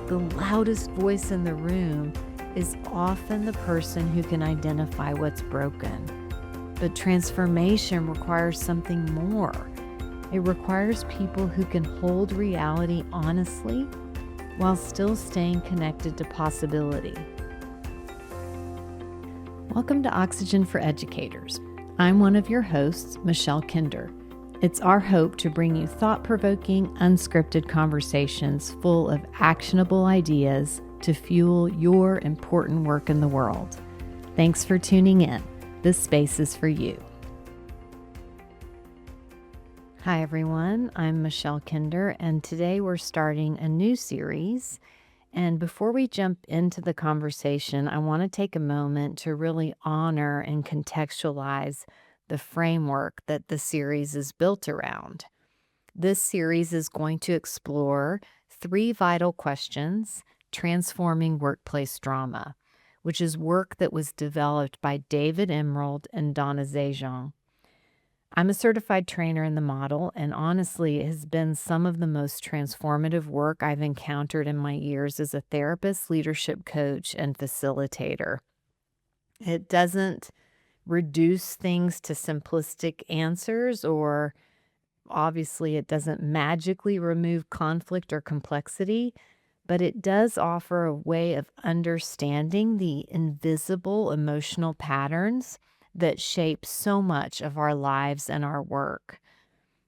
the loudest voice in the room is often the person who can identify what's broken. But transformation requires something more. It requires people who can hold reality honestly while still staying connected to possibility. Welcome to Oxygen for Educators. I'm one of your hosts, Michelle Kinder. It's our hope to bring you thought-provoking, unscripted conversations full of actionable ideas to fuel your important work in the world. Thanks for tuning in. This space is for you. Hi everyone, I'm Michelle Kinder, and today we're starting a new series. And before we jump into the conversation, I want to take a moment to really honor and contextualize the framework that the series is built around. This series is going to explore 3 vital questions transforming workplace drama, which is work that was developed by David Emerald and Donna Zajonc. I'm a certified trainer in the model, and honestly, it has been some of the most transformative work I've encountered in my years as a therapist, leadership coach, and facilitator. It doesn't reduce things to simplistic answers, or obviously it doesn't magically remove conflict or complexity, but it does offer a way of understanding the invisible emotional patterns that shape so much of our lives and our work.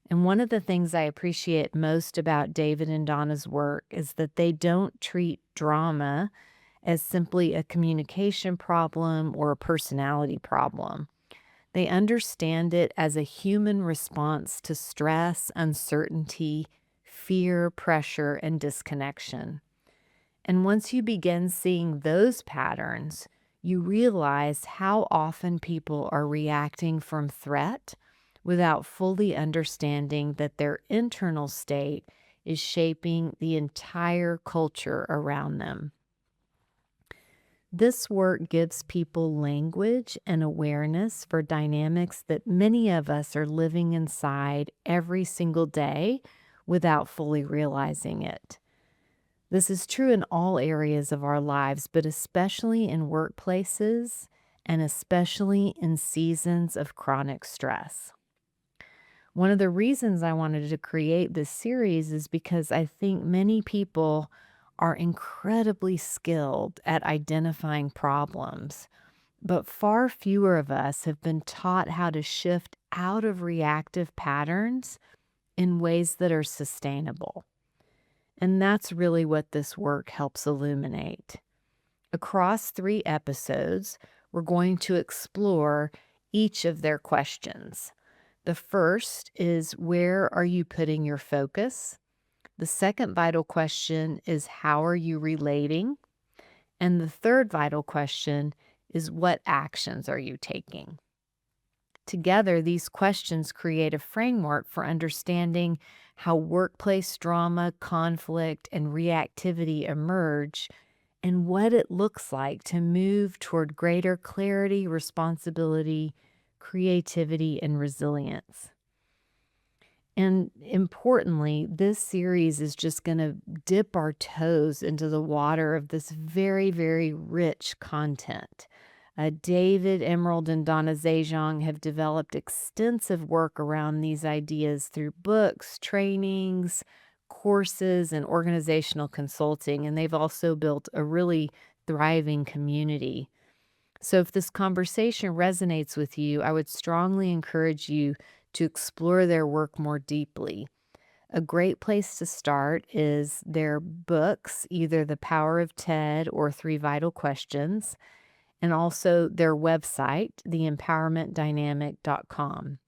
And one of the things I appreciate most about David and Donna's work is that they don't treat drama as simply a communication problem or a personality problem. They understand it as a human response to stress, uncertainty, fear, pressure, and disconnection. And once you begin seeing those patterns, you realize how often people are reacting from threat without fully understanding that their internal state is shaping the entire culture around them. This work gives people language and awareness for dynamics that many of us are living inside every single day without fully realizing it. This is true in all areas of our lives, but especially in workplaces and especially in seasons of chronic stress. One of the reasons I wanted to create this series is because I think many people are incredibly skilled at identifying problems, but far fewer of us have been taught how to shift out of reactive patterns in ways that are sustainable. And that's really what this work helps illuminate. Across 3 episodes, we're going to explore each of their questions. The first is, where are you putting your focus? The second vital question is, how are you relating? And the third vital question is, what actions are you taking? Together, these questions create a framework for understanding how workplace drama, conflict, and reactivity emerge, and what it looks like to move toward greater clarity, responsibility, creativity, and resilience. And importantly, this series is just going to dip our toes into the water of this very, very rich content. David Emerald and Donna Zajonc have developed extensive work around these ideas through books, trainings, courses, and organizational consulting, and they've also built a really thriving community. So if this conversation resonates with you, I would strongly encourage you to explore their work more deeply. A great place to start is their books, either The Power of TED or 3 Vital Questions, and also their website, theempowermentdynamic.com.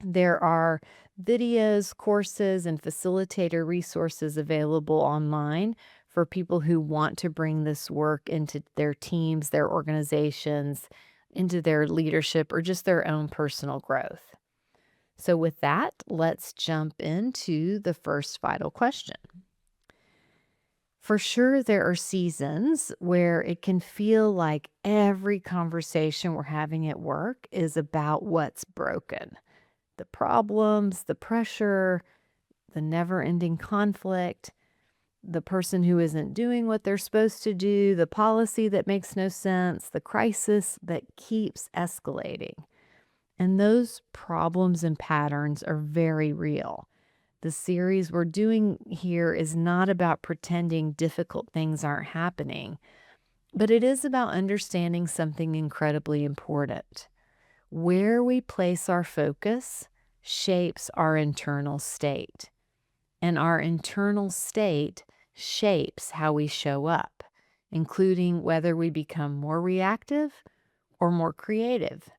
There are videos, courses, and facilitator resources available online for people who want to bring this work into their teams, their organizations, into their leadership, or just their own personal growth. So with that, let's jump into the first vital question. For sure, there are seasons where it can feel like every conversation we're having at work is about what's broken. The problems, the pressure, the never-ending conflict. the person who isn't doing what they're supposed to do, the policy that makes no sense, the crisis that keeps escalating. And those problems and patterns are very real. The series we're doing here is not about pretending difficult things aren't happening, but it is about understanding something incredibly important. Where we place our focus shapes our internal state, and our internal state shapes how we show up, including whether we become more reactive or more creative.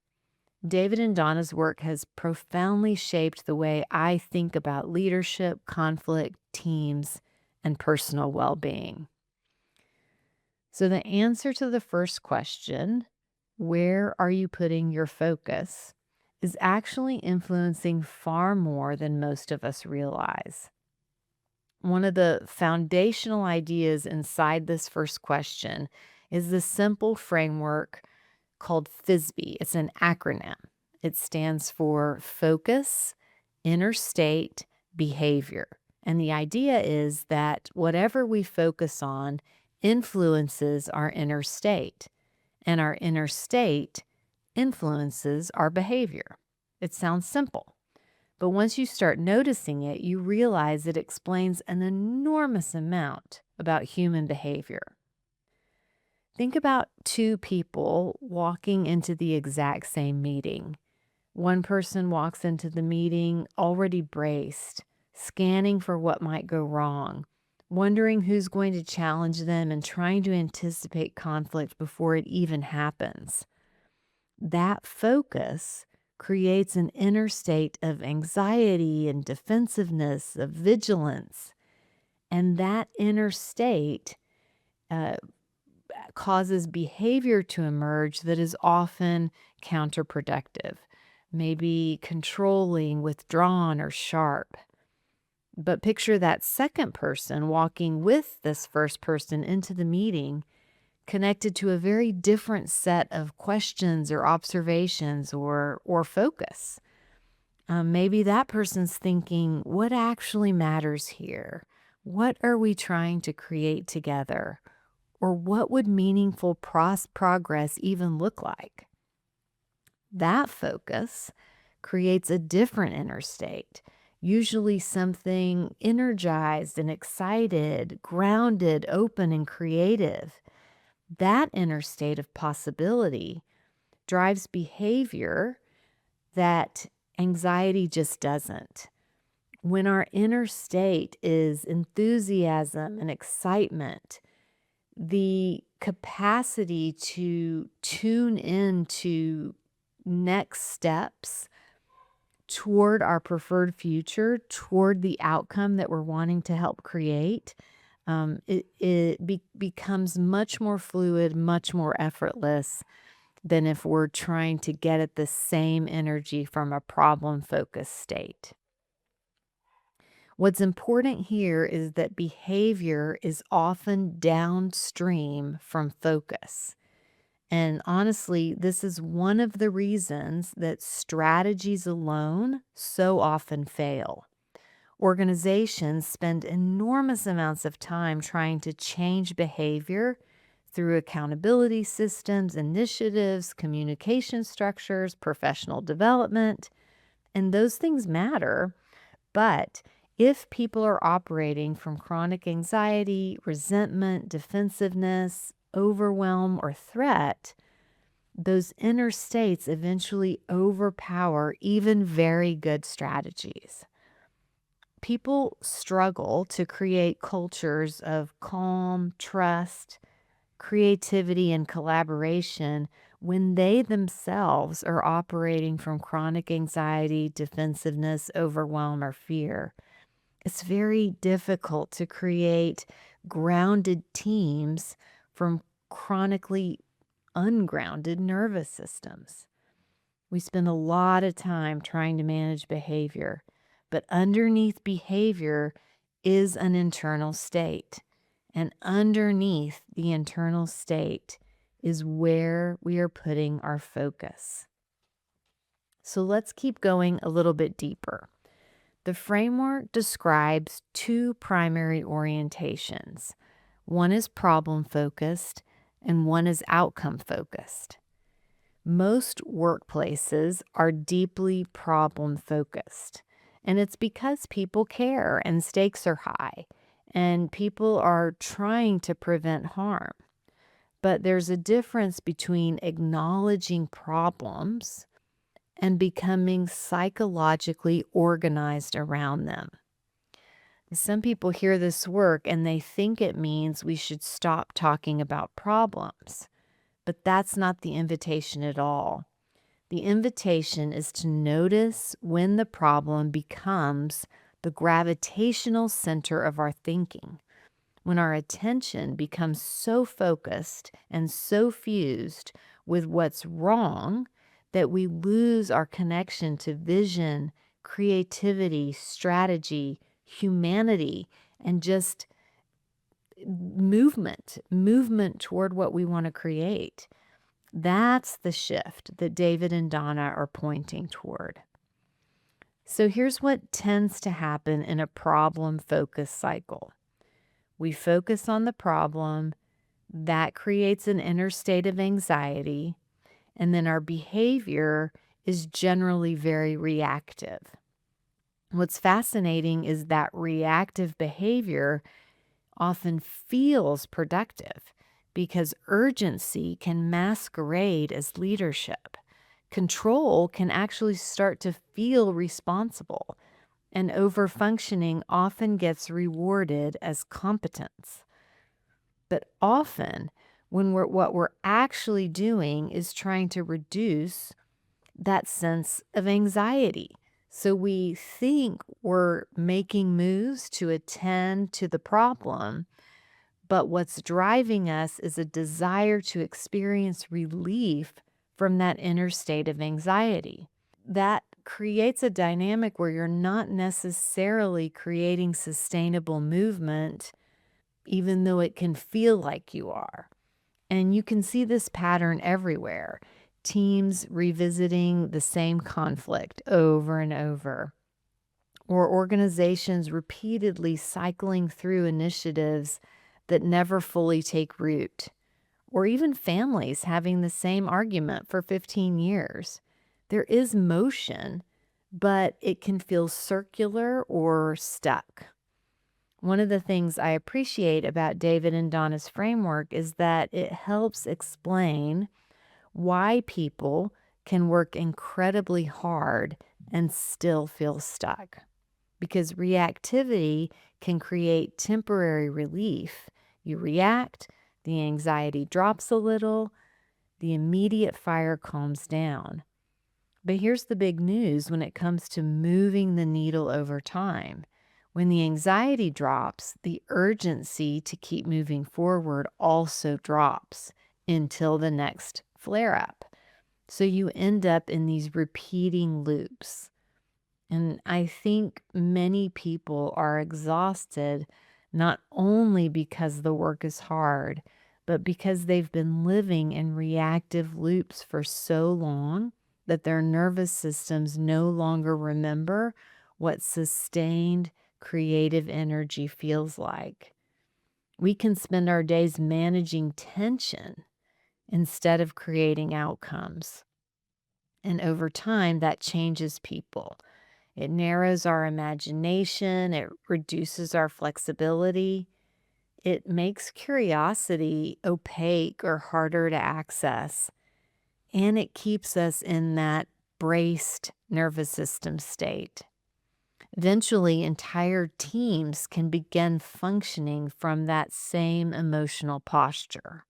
David and Donna's work has profoundly shaped the way I think about leadership, conflict, teams, and personal well-being. So the answer to the first question, where are you putting your focus, is actually influencing far more than most of us realize. One of the foundational ideas inside this first question is the simple framework called FISBE. It's an acronym. It stands for Focus, Inner State, Behavior. And the idea is that whatever we focus on influences our inner state, and our inner state influences our behavior. It sounds simple, but once you start noticing it, you realize it explains an enormous amount about human behavior. Think about two people walking into the exact same meeting. One person walks into the meeting already braced, scanning for what might go wrong, wondering who's going to challenge them and trying to anticipate conflict before it even happens. That focus creates an inner state of anxiety and defensiveness, of vigilance. And that inner state causes behavior to emerge that is often counterproductive, maybe controlling, withdrawn, or sharp. But picture that second person walking with this first person into the meeting, connected to a very different set of questions or observations or focus. Maybe that person's thinking, what actually matters here? What are we trying to create together? Or what would meaningful progress even look like? That focus creates a different inner state, usually something energized and excited, grounded, open, and creative. That inner state of possibility drives behavior that anxiety just doesn't. When our inner state is enthusiasm and excitement, the capacity to tune into next steps toward our preferred future, toward the outcome that we're wanting to help create, becomes much more fluid, much more effortless than if we're trying to get at the same energy from a problem-focused state. What's important here is that behavior is often downstream from focus. And honestly, this is one of the reasons that strategies alone so often fail. Organizations spend enormous amounts of time trying to change behavior through accountability systems, initiatives, communication structures, professional development, and those things matter. But if people are operating from chronic anxiety, resentment, defensiveness, overwhelm, or threat, those inner states eventually overpower even very good strategies. People struggle to create cultures of calm, trust, creativity, and collaboration when they themselves are operating from chronic anxiety, defensiveness, overwhelm, or fear. It's very difficult to create grounded teams from chronically ungrounded nervous systems. We spend a lot of time trying to manage behavior, but underneath behavior is an internal state. And underneath the internal state is where we are putting our focus. So let's keep going a little bit deeper. The framework describes two primary orientations. One is problem focused and one is outcome focused. Most workplaces are deeply problem focused, and it's because people care and stakes are high, and people are trying to prevent harm. But there's a difference between acknowledging problems and becoming psychologically organized around them. Some people hear this work and they think it means we should stop talking about problems, but that's not the invitation at all. The invitation is to notice when the problem becomes the gravitational center of our thinking, when our attention becomes so focused and so fused with what's wrong that we lose our connection to vision, creativity, strategy, humanity, and just movement toward what we want to create. That's the shift that David and Donna are pointing toward. So here's what tends to happen in a problem-focused cycle. We focus on the problem, that creates an inner state of anxiety, and then our behavior is generally very reactive. What's fascinating is that reactive behavior often feels productive because urgency can masquerade as leadership. Control can actually start to feel responsible, and overfunctioning often gets rewarded as competence. But often, what we're actually doing is trying to reduce that sense of anxiety. So we think we're making moves to attend to the problem, but what's driving us is a desire to experience relief from that inner state of anxiety. That creates a dynamic where you're not necessarily creating sustainable movement, even though it can feel like you are. And you can see this pattern everywhere. Teams revisiting the same conflict over and over, or organizations repeatedly cycling through initiatives that never fully take root, or even families having the same argument for 15 years. There is motion, but it can feel circular or stuck. One of the things I appreciate about David and Donna's framework is that it helps explain why people can work incredibly hard and still feel stuck. Because reactivity can create temporary relief. You react, the anxiety drops a little, the immediate fire calms down. But here's the big news when it comes to moving the needle over time. When the anxiety drops, the urgency to keep moving forward also drops until the next flare up. So you end up in these repeating loops. And I think many people are exhausted not only because the work is hard, but because they've been living in reactive loops for so long that their nervous systems no longer remember what sustained creative energy feels like. We can spend our days managing tension instead of creating outcomes. And over time, that changes people. It narrows our imagination, it reduces our flexibility, it makes curiosity opaque or harder to access, and it keeps us in that braced nervous system state. Eventually, entire teams can begin functioning from that same emotional posture.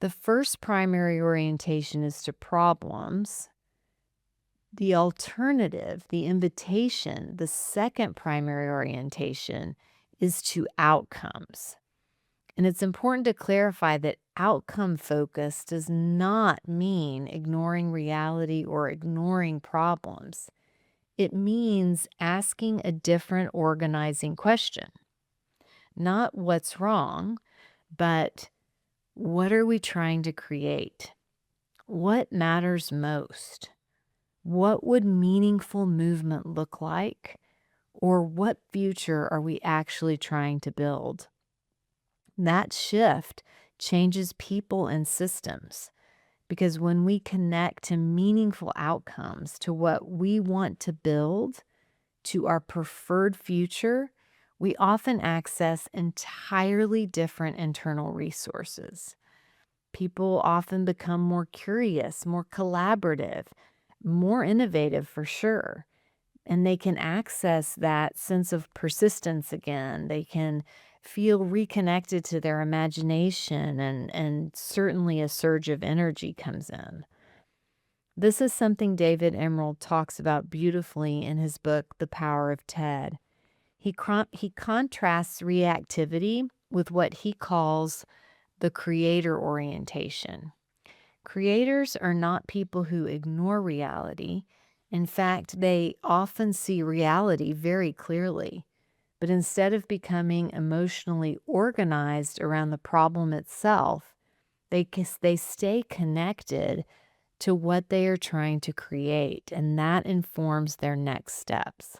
The first primary orientation is to problems. The alternative, the invitation, the second primary orientation is to outcomes. And it's important to clarify that outcome focus does not mean ignoring reality or ignoring problems. It means asking a different organizing question. Not what's wrong, but what are we trying to create? What matters most? What would meaningful movement look like? Or what future are we actually trying to build? That shift changes people and systems because when we connect to meaningful outcomes, to what we want to build, to our preferred future, we often access entirely different internal resources. People often become more curious, more collaborative, more innovative for sure. And they can access that sense of persistence again. They can feel reconnected to their imagination, and certainly a surge of energy comes in. This is something David Emerald talks about beautifully in his book, The Power of TED. He contrasts reactivity with what he calls the creator orientation. Creators are not people who ignore reality. In fact, they often see reality very clearly. But instead of becoming emotionally organized around the problem itself, they stay connected to what they are trying to create, and that informs their next steps.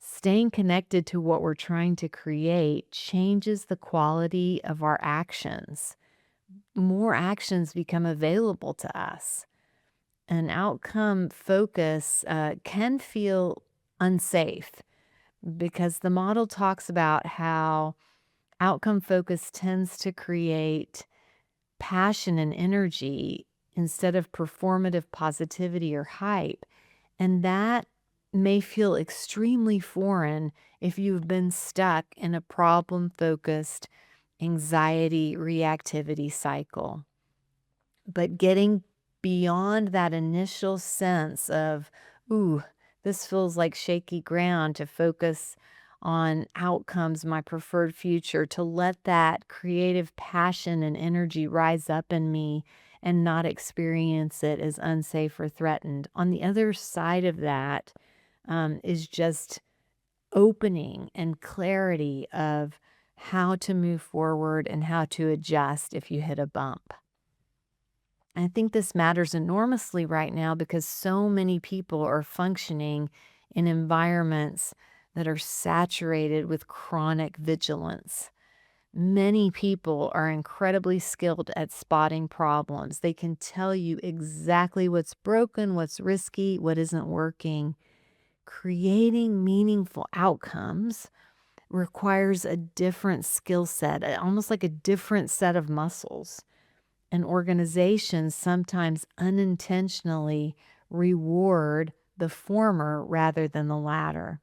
Staying connected to what we're trying to create changes the quality of our actions. More actions become available to us. An outcome focus can feel unsafe because the model talks about how outcome focus tends to create passion and energy instead of performative positivity or hype. And that may feel extremely foreign if you've been stuck in a problem focused anxiety reactivity cycle. But getting beyond that initial sense of, ooh, this feels like shaky ground, to focus on outcomes, my preferred future, to let that creative passion and energy rise up in me and not experience it as unsafe or threatened. On the other side of that is just opening and clarity of how to move forward and how to adjust if you hit a bump. I think this matters enormously right now because so many people are functioning in environments that are saturated with chronic vigilance. Many people are incredibly skilled at spotting problems. They can tell you exactly what's broken, what's risky, what isn't working. Creating meaningful outcomes requires a different skill set, almost like a different set of muscles. And organizations sometimes unintentionally reward the former rather than the latter.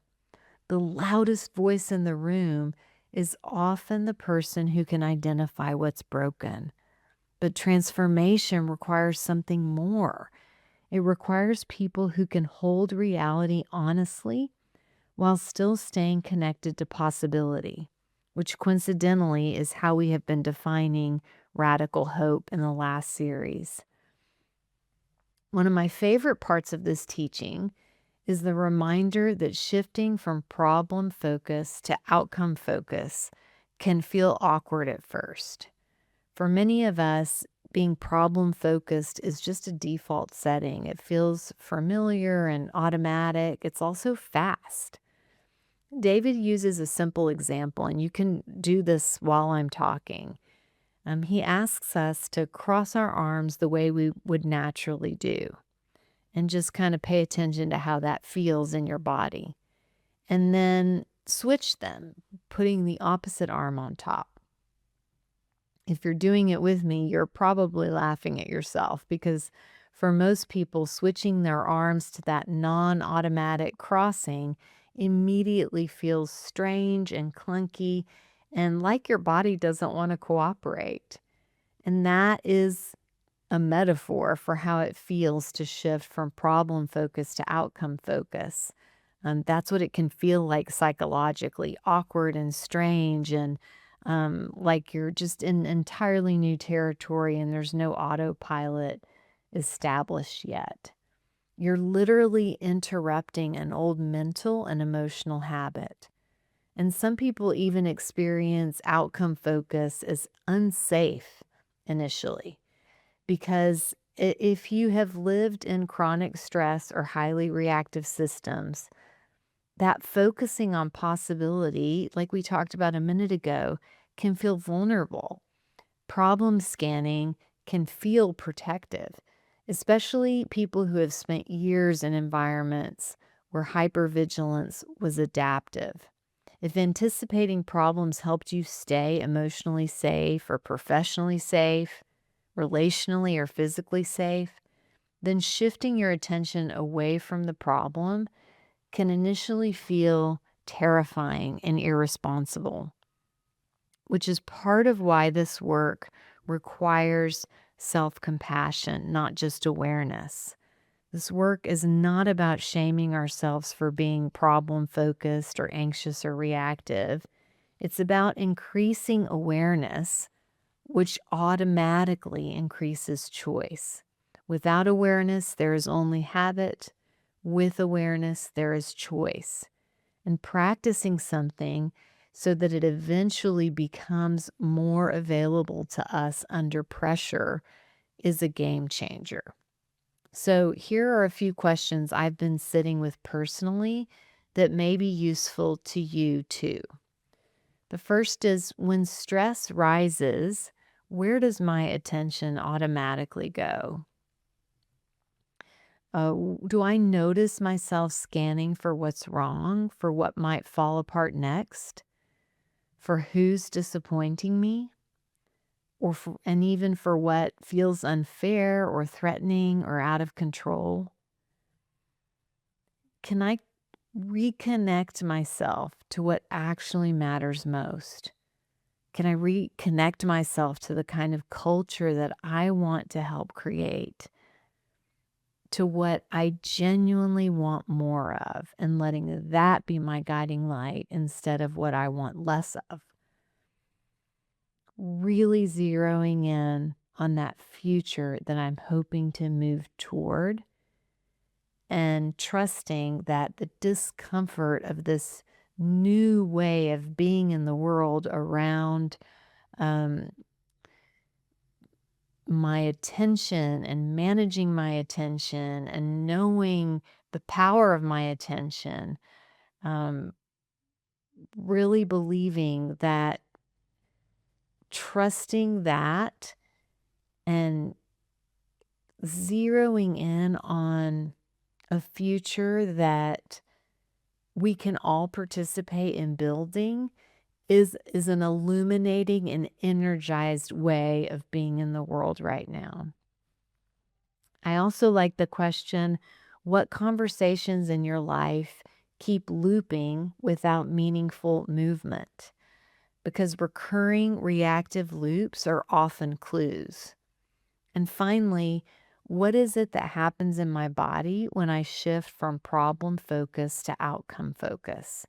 The loudest voice in the room is often the person who can identify what's broken. But transformation requires something more. It requires people who can hold reality honestly while still staying connected to possibility, which coincidentally is how we have been defining radical hope in the last series. One of my favorite parts of this teaching is the reminder that shifting from problem focus to outcome focus can feel awkward at first. For many of us, being problem focused is just a default setting. It feels familiar and automatic. It's also fast. David uses a simple example, and you can do this while I'm talking. He asks us to cross our arms the way we would naturally do and just kind of pay attention to how that feels in your body. And then switch them, putting the opposite arm on top. If you're doing it with me, you're probably laughing at yourself because for most people, switching their arms to that non-automatic crossing immediately feels strange and clunky and like your body doesn't want to cooperate. And that is a metaphor for how it feels to shift from problem focus to outcome focus. That's what it can feel like psychologically, awkward and strange, and like you're just in entirely new territory and there's no autopilot established yet. You're literally interrupting an old mental and emotional habit. And some people even experience outcome focus as unsafe initially because If you have lived in chronic stress or highly reactive systems, that focusing on possibility, like we talked about a minute ago, can feel vulnerable. Problem scanning can feel protective, especially people who have spent years in environments where hypervigilance was adaptive. If anticipating problems helped you stay emotionally safe or professionally safe, relationally or physically safe, then shifting your attention away from the problem can initially feel terrifying and irresponsible, which is part of why this work requires self-compassion, not just awareness. This work is not about shaming ourselves for being problem-focused or anxious or reactive. It's about increasing awareness, which automatically increases choice. Without awareness, there is only habit. With awareness, there is choice. And practicing something so that it eventually becomes more available to us under pressure is a game changer. So here are a few questions I've been sitting with personally that may be useful to you too. The first is, when stress rises, where does my attention automatically go? Do I notice myself scanning for what's wrong, for what might fall apart next, for who's disappointing me, and even for what feels unfair or threatening or out of control? Can I reconnect myself to what actually matters most? Can I reconnect myself to the kind of culture that I want to help create, to what I genuinely want more of, and letting that be my guiding light instead of what I want less of? Really zeroing in on that future that I'm hoping to move toward, and trusting that the discomfort of this new way of being in the world around um, my attention and managing my attention and knowing the power of my attention, um, really believing that, trusting that, and zeroing in on a future that we can all participate in building is an illuminating and energized way of being in the world right now. I also like the question, what conversations in your life keep looping without meaningful movement? Because recurring reactive loops are often clues. And finally, what is it that happens in my body when I shift from problem focus to outcome focus?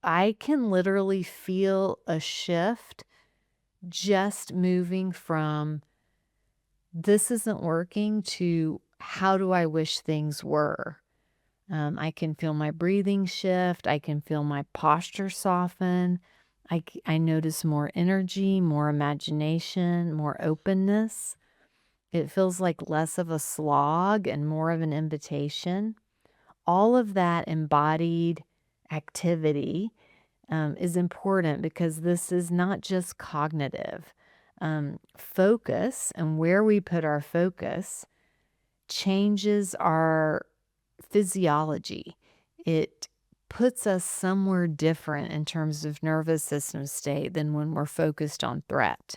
I can literally feel a shift just moving from this isn't working to how do I wish things were. I can feel my breathing shift. I can feel my posture soften. I notice more energy, more imagination, more openness. It feels like less of a slog and more of an invitation. All of that embodied activity is important because this is not just cognitive. Focus and where we put our focus changes our physiology. It puts us somewhere different in terms of nervous system state than when we're focused on threat.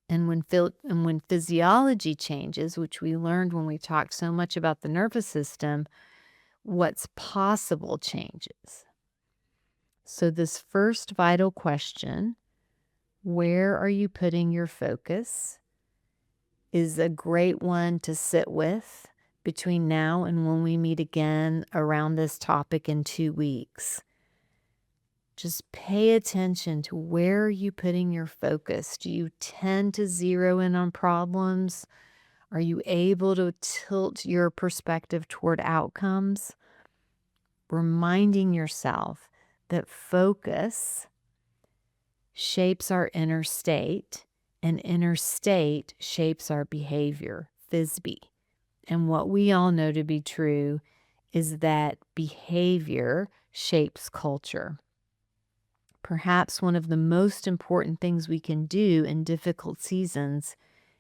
And when physiology changes, which we learned when we talked so much about the nervous system, what's possible changes. So this first vital question, where are you putting your focus, is a great one to sit with between now and when we meet again around this topic in 2 weeks. Just pay attention to where are you putting your focus. Do you tend to zero in on problems? Are you able to tilt your perspective toward outcomes? Reminding yourself that focus shapes our inner state, and inner state shapes our behavior. Thisbe. And what we all know to be true is that behavior shapes culture. Perhaps one of the most important things we can do in difficult seasons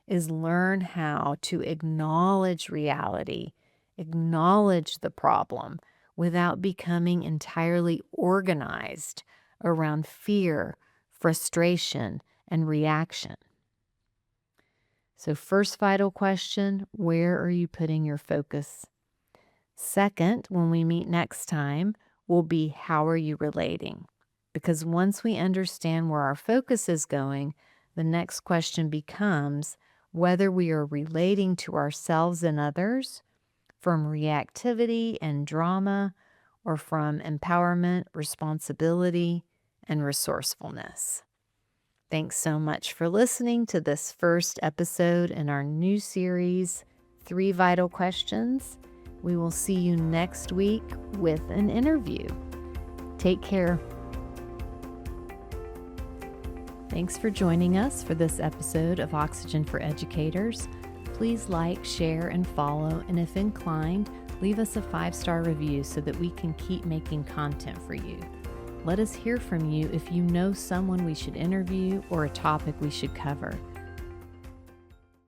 is learn how to acknowledge reality, acknowledge the problem without becoming entirely organized around fear, frustration, and reaction. So, first vital question, where are you putting your focus? Second, when we meet next time, will be how are you relating? Because once we understand where our focus is going, the next question becomes whether we are relating to ourselves and others from reactivity and drama or from empowerment, responsibility, and resourcefulness. Thanks so much for listening to this first episode in our new series, 3 Vital Questions. We will see you next week with an interview. Take care. Thanks for joining us for this episode of Oxygen for Educators. Please like, share, and follow, and if inclined, leave us a 5-star review so that we can keep making content for you. Let us hear from you if you know someone we should interview or a topic we should cover.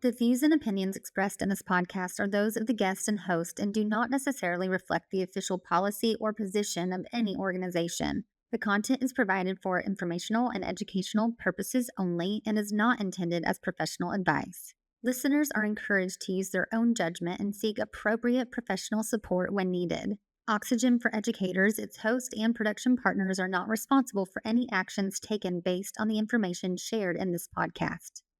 The views and opinions expressed in this podcast are those of the guest and host and do not necessarily reflect the official policy or position of any organization. The content is provided for informational and educational purposes only and is not intended as professional advice. Listeners are encouraged to use their own judgment and seek appropriate professional support when needed. Oxygen for Educators, its host, and production partners are not responsible for any actions taken based on the information shared in this podcast.